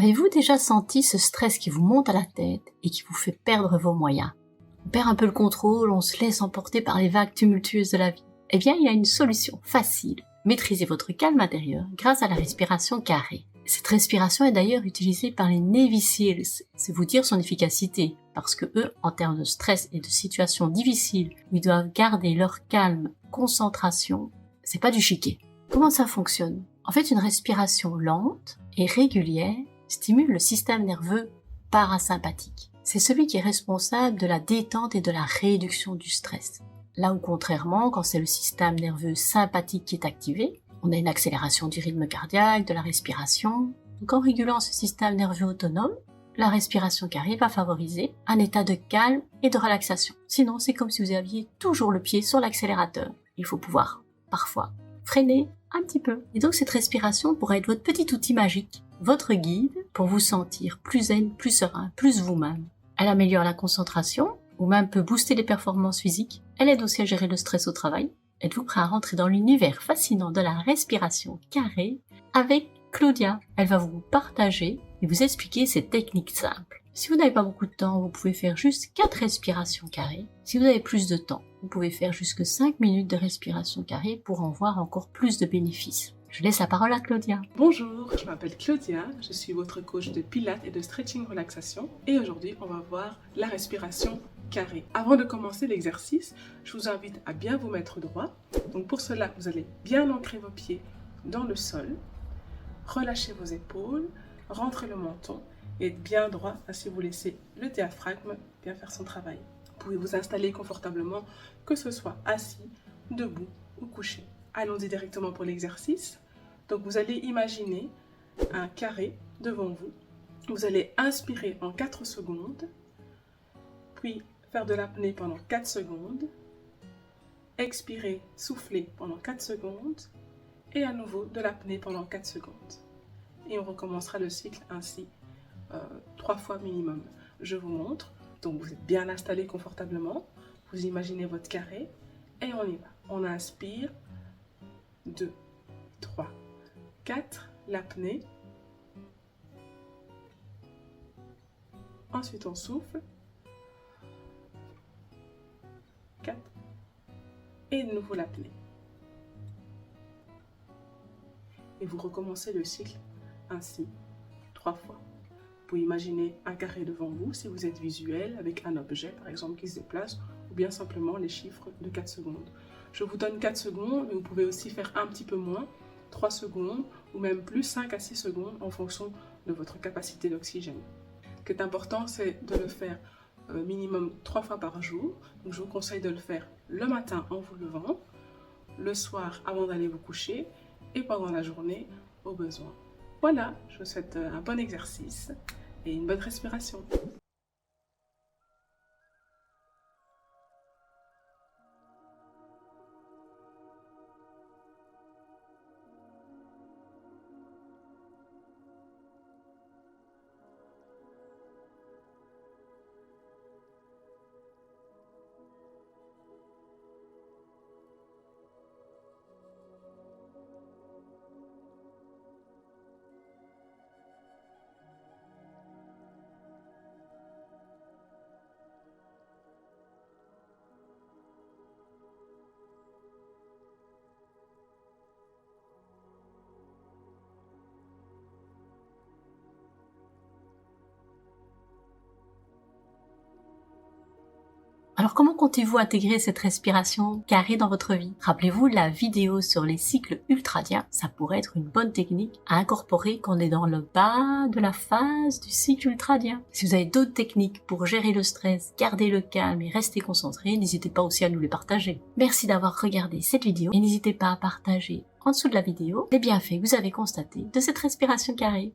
Avez-vous déjà senti ce stress qui vous monte à la tête et qui vous fait perdre vos moyens? On perd un peu le contrôle, on se laisse emporter par les vagues tumultueuses de la vie. Eh bien, il y a une solution facile. Maîtrisez votre calme intérieur grâce à la respiration carrée. Cette respiration est d'ailleurs utilisée par les Navy Seals. C'est vous dire son efficacité, parce que eux, en termes de stress et de situations difficiles où ils doivent garder leur calme, concentration, c'est pas du chiquet. Comment ça fonctionne? En fait, une respiration lente et régulière stimule le système nerveux parasympathique. C'est celui qui est responsable de la détente et de la réduction du stress. Là où contrairement, quand c'est le système nerveux sympathique qui est activé, on a une accélération du rythme cardiaque, de la respiration. Donc en régulant ce système nerveux autonome, la respiration carrée va favoriser un état de calme et de relaxation. Sinon, c'est comme si vous aviez toujours le pied sur l'accélérateur. Il faut pouvoir, parfois, freiner un petit peu. Et donc cette respiration pourrait être votre petit outil magique, votre guide pour vous sentir plus zen, plus serein, plus vous-même. Elle améliore la concentration ou même peut booster les performances physiques. Elle aide aussi à gérer le stress au travail. Êtes-vous prêt à rentrer dans l'univers fascinant de la respiration carrée avec Claudia? Elle va vous partager et vous expliquer ces techniques simples. Si vous n'avez pas beaucoup de temps, vous pouvez faire juste 4 respirations carrées. Si vous avez plus de temps, vous pouvez faire jusque 5 minutes de respiration carrée pour en voir encore plus de bénéfices. Je laisse la parole à Claudia. Bonjour, je m'appelle Claudia, je suis votre coach de pilates et de stretching relaxation et aujourd'hui on va voir la respiration carrée. Avant de commencer l'exercice, je vous invite à bien vous mettre droit. Donc pour cela, vous allez bien ancrer vos pieds dans le sol, relâchez vos épaules, rentrez le menton et être bien droit, ainsi vous laissez le diaphragme bien faire son travail. Vous pouvez vous installer confortablement, que ce soit assis, debout ou couché. Allons-y directement pour l'exercice. Donc vous allez imaginer un carré devant vous. Vous allez inspirer en 4 secondes, puis faire de l'apnée pendant 4 secondes, expirer, souffler pendant 4 secondes, et à nouveau de l'apnée pendant 4 secondes. Et on recommencera le cycle ainsi 3 fois minimum. Je vous montre. Donc vous êtes bien installé confortablement. Vous imaginez votre carré et on y va. On inspire. 2, 3, 4, l'apnée. Ensuite, on souffle. 4. Et de nouveau l'apnée. Et vous recommencez le cycle ainsi 3 fois. Vous pouvez imaginer un carré devant vous si vous êtes visuel avec un objet par exemple qui se déplace ou bien simplement les chiffres de 4 secondes. Je vous donne 4 secondes, mais vous pouvez aussi faire un petit peu moins, 3 secondes ou même plus 5 à 6 secondes en fonction de votre capacité d'oxygène. Ce qui est important, c'est de le faire minimum 3 fois par jour. Donc je vous conseille de le faire le matin en vous levant, le soir avant d'aller vous coucher et pendant la journée au besoin. Voilà, je vous souhaite un bon exercice et une bonne respiration. Alors comment comptez-vous intégrer cette respiration carrée dans votre vie? Rappelez-vous la vidéo sur les cycles ultradiens, ça pourrait être une bonne technique à incorporer quand on est dans le bas de la phase du cycle ultradien. Si vous avez d'autres techniques pour gérer le stress, garder le calme et rester concentré, n'hésitez pas aussi à nous les partager. Merci d'avoir regardé cette vidéo et n'hésitez pas à partager en dessous de la vidéo les bienfaits que vous avez constatés de cette respiration carrée.